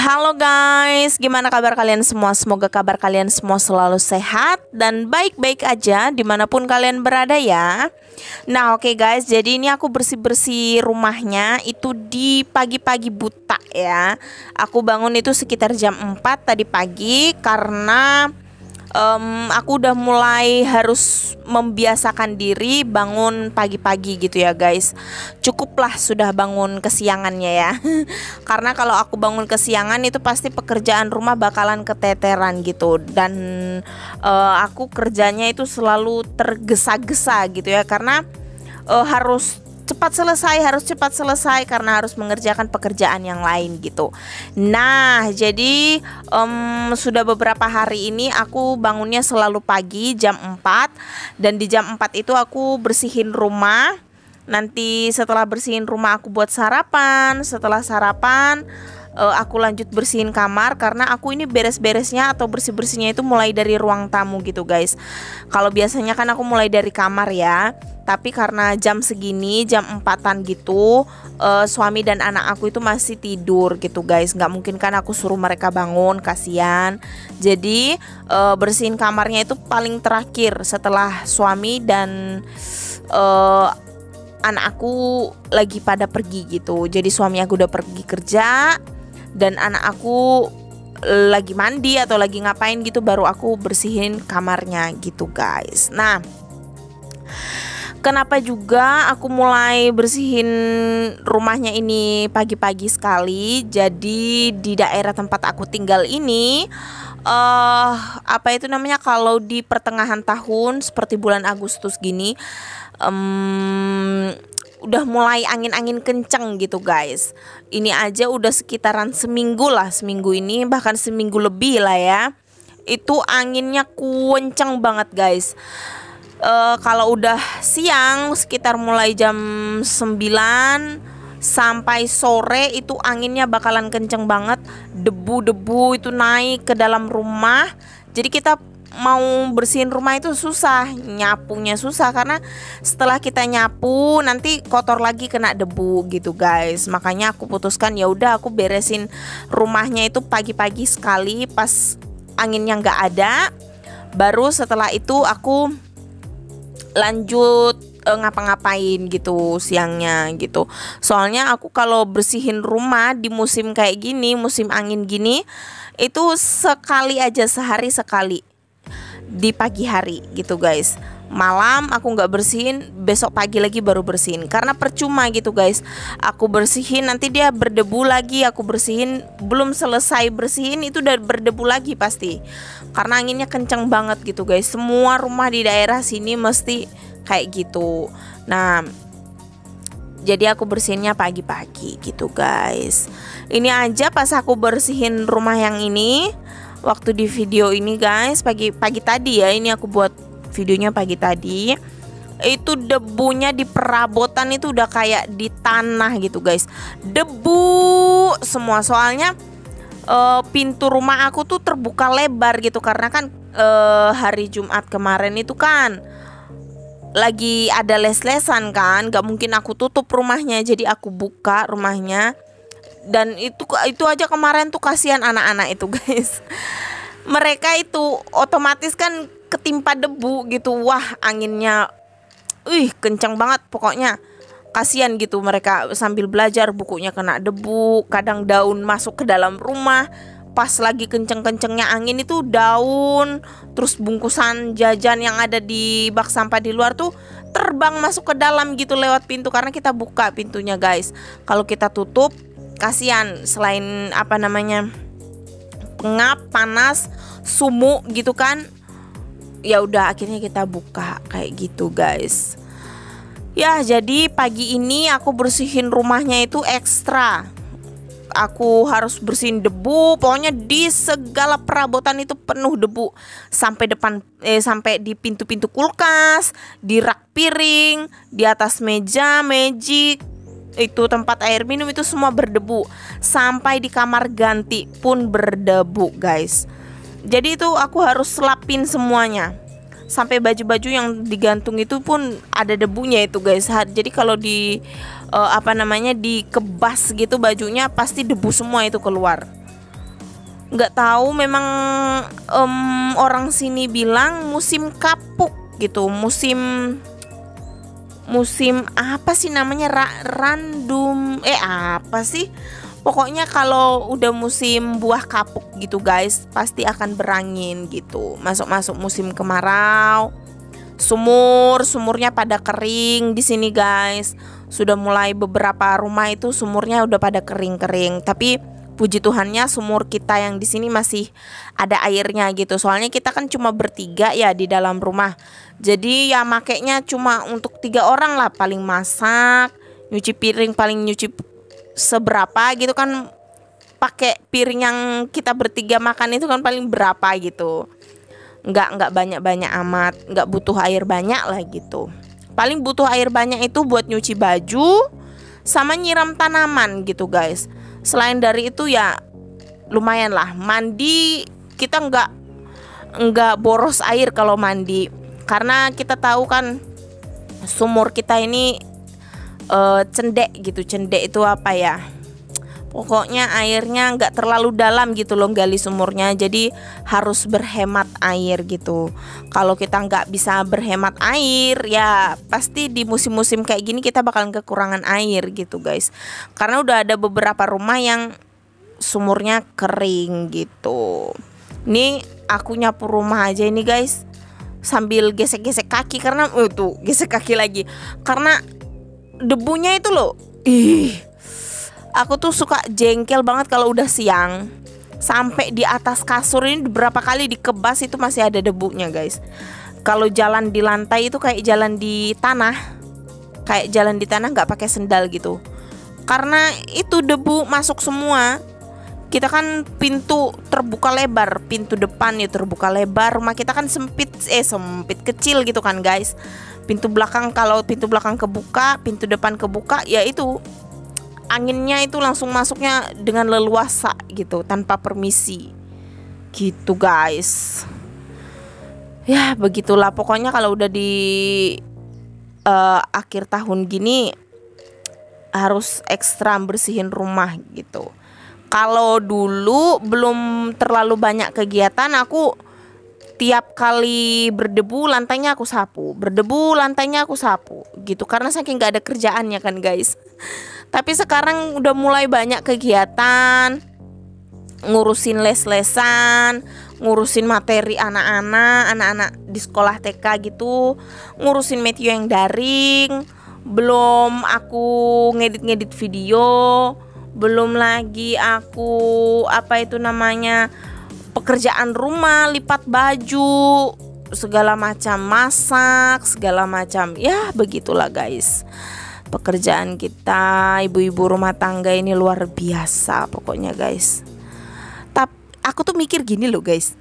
Halo guys, gimana kabar kalian semua? Semoga kabar kalian semua selalu sehat dan baik-baik aja dimanapun kalian berada ya. Nah oke guys, jadi ini aku bersih-bersih rumahnya itu di pagi-pagi buta ya. Aku bangun itu sekitar jam 4 tadi pagi karena aku udah mulai harus membiasakan diri bangun pagi-pagi gitu ya guys. Cukuplah sudah bangun kesiangannya ya. Karena kalau aku bangun kesiangan itu pasti pekerjaan rumah bakalan keteteran gitu. Dan aku kerjanya itu selalu tergesa-gesa gitu ya. Karena harus cepat selesai karena harus mengerjakan pekerjaan yang lain gitu. Nah jadi sudah beberapa hari ini aku bangunnya selalu pagi jam 4. Dan di jam 4 itu aku bersihin rumah. Nanti setelah bersihin rumah aku buat sarapan. Setelah sarapan aku lanjut bersihin kamar. Karena aku ini beres-beresnya atau bersih-bersihnya itu mulai dari ruang tamu gitu guys. Kalau biasanya kan aku mulai dari kamar ya. Tapi karena jam segini, jam 4-an gitu, suami dan anak aku itu masih tidur gitu guys. Nggak mungkin kan aku suruh mereka bangun, kasihan. Jadi bersihin kamarnya itu paling terakhir setelah suami dan anak aku lagi pada pergi gitu. Jadi suami aku udah pergi kerja dan anak aku lagi mandi atau lagi ngapain gitu, baru aku bersihin kamarnya gitu guys. Nah kenapa juga aku mulai bersihin rumahnya ini pagi-pagi sekali? Jadi di daerah tempat aku tinggal ini apa itu namanya, kalau di pertengahan tahun seperti bulan Agustus gini udah mulai angin-angin kenceng gitu guys. Ini aja udah sekitaran seminggu ini, bahkan seminggu lebih lah ya. Itu anginnya kenceng banget guys. Kalau udah siang sekitar mulai jam 9 sampai sore itu anginnya bakalan kenceng banget. Debu-debu itu naik ke dalam rumah. Jadi kita mau bersihin rumah itu susah, nyapunya susah karena setelah kita nyapu nanti kotor lagi kena debu gitu guys. Makanya aku putuskan ya udah aku beresin rumahnya itu pagi-pagi sekali pas anginnya nggak ada. Baru setelah itu aku lanjut ngapa-ngapain gitu siangnya gitu. Soalnya aku kalau bersihin rumah di musim kayak gini, musim angin gini, itu sekali aja, sehari sekali di pagi hari gitu guys. Malam aku nggak bersihin, besok pagi lagi baru bersihin. Karena percuma gitu guys, aku bersihin nanti dia berdebu lagi. Aku bersihin belum selesai bersihin itu udah berdebu lagi pasti. Karena anginnya kenceng banget gitu guys. Semua rumah di daerah sini mesti kayak gitu. Nah jadi aku bersihinnya pagi-pagi gitu guys. Ini aja pas aku bersihin rumah yang ini, waktu di video ini guys, pagi tadi ya, ini aku buat videonya pagi tadi. Itu debunya di perabotan itu udah kayak di tanah gitu guys. Debu semua, soalnya pintu rumah aku tuh terbuka lebar gitu. Karena kan hari Jumat kemarin itu kan lagi ada les-lesan kan, gak mungkin aku tutup rumahnya. Jadi aku buka rumahnya. Dan itu aja kemarin tuh kasihan anak-anak itu guys. Mereka itu otomatis kan ketimpa debu gitu. Wah anginnya kencang banget pokoknya. kasihan gitu mereka sambil belajar bukunya kena debu, kadang daun masuk ke dalam rumah. Pas lagi kenceng-kencengnya angin itu daun, terus bungkusan jajan yang ada di bak sampah di luar tuh terbang masuk ke dalam gitu lewat pintu karena kita buka pintunya guys. Kalau kita tutup kasihan, selain apa namanya pengap, panas, sumuk gitu kan. Ya udah akhirnya kita buka kayak gitu guys. Ya jadi pagi ini aku bersihin rumahnya itu ekstra. Aku harus bersihin debu, pokoknya di segala perabotan itu penuh debu. Sampai sampai di pintu-pintu kulkas, di rak piring, di atas meja, magic, itu tempat air minum itu semua berdebu. Sampai di kamar ganti pun berdebu, guys. Jadi itu aku harus lapin semuanya. Sampai baju-baju yang digantung itu pun ada debunya itu guys. Jadi kalau di dikebas gitu bajunya pasti debu semua itu keluar. Nggak tahu memang orang sini bilang musim kapuk gitu, musim apa sih namanya, random apa sih, pokoknya kalau udah musim buah kapuk gitu guys pasti akan berangin gitu. Masuk musim kemarau, sumurnya pada kering di sini guys. Sudah mulai beberapa rumah itu sumurnya udah pada kering-kering. Tapi puji Tuhannya sumur kita yang di sini masih ada airnya gitu. Soalnya kita kan cuma bertiga ya di dalam rumah. Jadi ya makainya cuma untuk 3 orang lah, paling masak, nyuci piring paling nyuci seberapa gitu kan. Pakai piring yang kita bertiga makan itu kan paling berapa gitu. Nggak banyak-banyak amat, nggak butuh air banyak lah gitu. Paling butuh air banyak itu buat nyuci baju sama nyiram tanaman gitu guys. Selain dari itu ya lumayan lah. Mandi kita nggak boros air kalau mandi, karena kita tahu kan sumur kita ini cendek gitu. Cendek itu apa ya? Pokoknya airnya nggak terlalu dalam gitu loh gali sumurnya. Jadi harus berhemat air gitu. Kalau kita nggak bisa berhemat air ya pasti di musim-musim kayak gini kita bakalan kekurangan air gitu guys. Karena udah ada beberapa rumah yang sumurnya kering gitu. Ini aku nyapu rumah aja ini guys, sambil gesek-gesek kaki karena tuh gesek kaki lagi. Karena debunya itu loh. Aku tuh suka jengkel banget kalau udah siang. Sampai di atas kasur ini beberapa kali dikebas itu masih ada debunya guys. Kalau jalan di lantai itu kayak jalan di tanah. Kayak jalan di tanah nggak pakai sendal gitu. Karena itu debu masuk semua. Kita kan pintu terbuka lebar, pintu depan ya terbuka lebar. Rumah kita kan sempit kecil gitu kan guys. Pintu belakang, kalau pintu belakang kebuka, pintu depan kebuka, ya itu anginnya itu langsung masuknya dengan leluasa gitu, tanpa permisi gitu guys. Ya begitulah pokoknya kalau udah di akhir tahun gini harus ekstra bersihin rumah gitu. Kalau dulu belum terlalu banyak kegiatan, aku tiap kali berdebu lantainya aku sapu, berdebu lantainya aku sapu gitu, karena saking gak ada kerjaannya kan guys. Tapi sekarang udah mulai banyak kegiatan, ngurusin les-lesan, ngurusin materi anak-anak di sekolah TK gitu, ngurusin media yang daring, belum aku ngedit-ngedit video, belum lagi aku pekerjaan rumah, lipat baju, segala macam, masak, segala macam. Ya begitulah guys. Pekerjaan kita ibu-ibu rumah tangga ini luar biasa pokoknya guys. Tapi aku tuh mikir gini loh guys.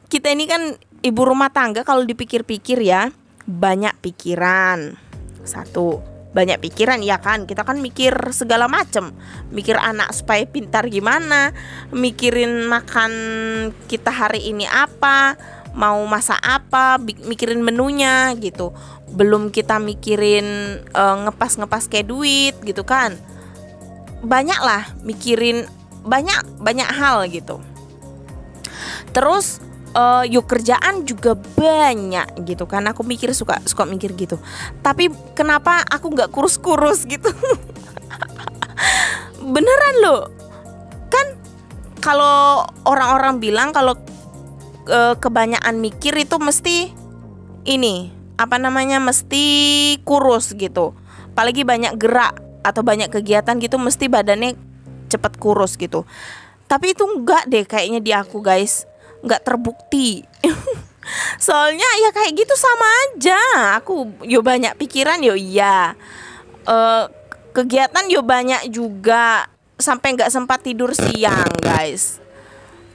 Kita ini kan ibu rumah tangga, kalau dipikir-pikir ya banyak pikiran. Satu, banyak pikiran ya kan. Kita kan mikir segala macam. Mikir anak supaya pintar gimana, mikirin makan kita hari ini apa, mau masak apa, mikirin menunya gitu. Belum kita mikirin ngepas kayak duit gitu kan. Banyak lah mikirin banyak hal gitu. Terus yuk kerjaan juga banyak gitu kan. Aku mikir suka mikir gitu. Tapi kenapa aku nggak kurus-kurus gitu? Beneran loh. Kan kalau orang-orang bilang kalau kebanyakan mikir itu mesti ini mesti kurus gitu. Apalagi banyak gerak atau banyak kegiatan gitu mesti badannya cepet kurus gitu. Tapi itu enggak deh kayaknya di aku guys. Nggak terbukti. Soalnya ya kayak gitu sama aja. Aku yo banyak pikiran yo iya. Kegiatan yo banyak juga. Sampai nggak sempat tidur siang guys.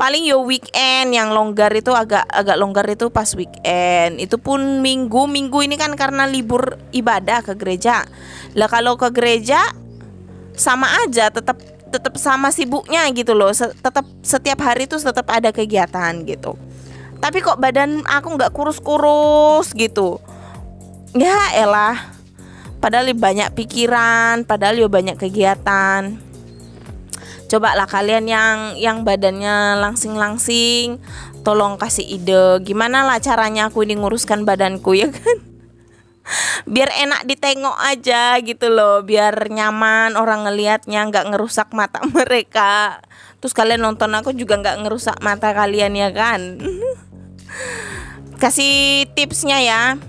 Paling yo weekend yang longgar itu agak longgar itu pas weekend. Itu pun minggu ini kan karena libur ibadah ke gereja. Lah kalau ke gereja sama aja tetap sama sibuknya gitu loh. Tetap setiap hari tuh tetap ada kegiatan gitu. Tapi kok badan aku nggak kurus-kurus gitu. Ya elah. Padahal banyak pikiran, padahal banyak kegiatan. Coba lah kalian yang badannya langsing-langsing, tolong kasih ide gimana lah caranya aku ini nguruskan badanku ya kan. Biar enak ditengok aja gitu loh, biar nyaman orang ngelihatnya, nggak ngerusak mata mereka. Terus kalian nonton aku juga nggak ngerusak mata kalian ya kan. Kasih tipsnya ya.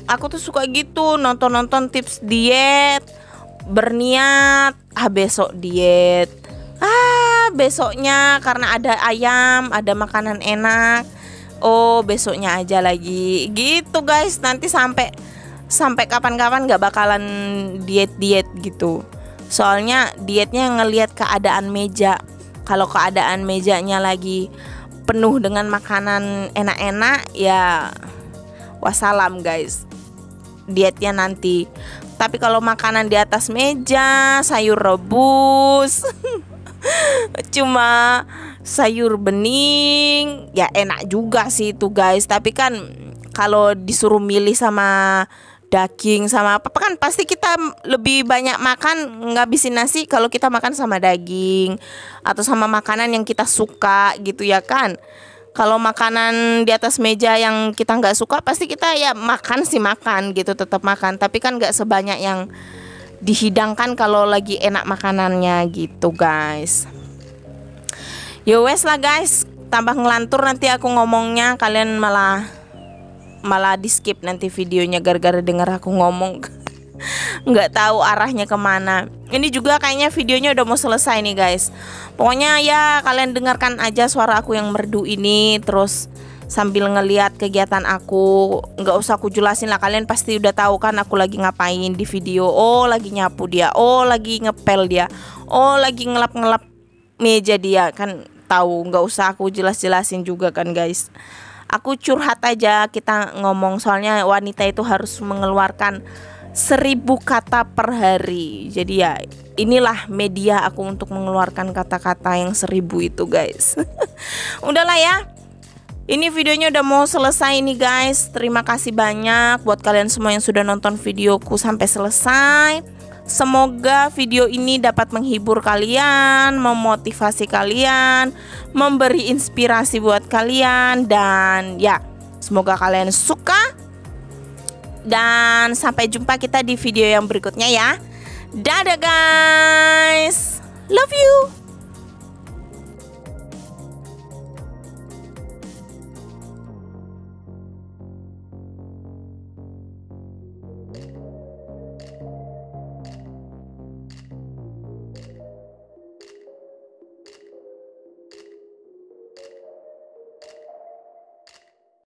Aku tuh suka gitu nonton tips diet, berniat besok diet, besoknya karena ada ayam, ada makanan enak, besoknya aja lagi gitu guys. Nanti sampai kapan-kapan gak bakalan diet gitu. Soalnya dietnya ngelihat keadaan meja. Kalau keadaan mejanya lagi penuh dengan makanan enak-enak ya wassalam guys, dietnya nanti. Tapi kalau makanan di atas meja, sayur rebus cuma sayur bening ya enak juga sih itu guys. Tapi kan kalau disuruh milih sama daging sama apa kan pasti kita lebih banyak makan ngabisin nasi kalau kita makan sama daging atau sama makanan yang kita suka gitu ya kan. Kalau makanan di atas meja yang kita nggak suka pasti kita ya makan gitu, tetap makan. Tapi kan nggak sebanyak yang dihidangkan kalau lagi enak makanannya gitu guys. Yo wes lah guys, tambah ngelantur nanti aku ngomongnya, kalian malah di skip nanti videonya gara-gara denger aku ngomong. Nggak tahu arahnya kemana. Ini juga kayaknya videonya udah mau selesai nih guys. Pokoknya ya kalian dengarkan aja suara aku yang merdu ini, terus sambil ngeliat kegiatan aku. Nggak usah aku jelasin lah, kalian pasti udah tahu kan aku lagi ngapain di video. Oh lagi nyapu dia, oh lagi ngepel dia, oh lagi ngelap meja dia, kan tahu. Nggak usah aku jelasin juga kan guys. Aku curhat aja, kita ngomong, soalnya wanita itu harus mengeluarkan 1000 kata per hari. Jadi ya inilah media aku untuk mengeluarkan kata-kata yang 1000 itu guys. Udahlah ya, ini videonya udah mau selesai nih guys. Terima kasih banyak buat kalian semua yang sudah nonton videoku sampai selesai. Semoga video ini dapat menghibur kalian, memotivasi kalian, memberi inspirasi buat kalian. Dan ya, semoga kalian suka. Dan sampai jumpa kita di video yang berikutnya ya. Dadah guys, love you.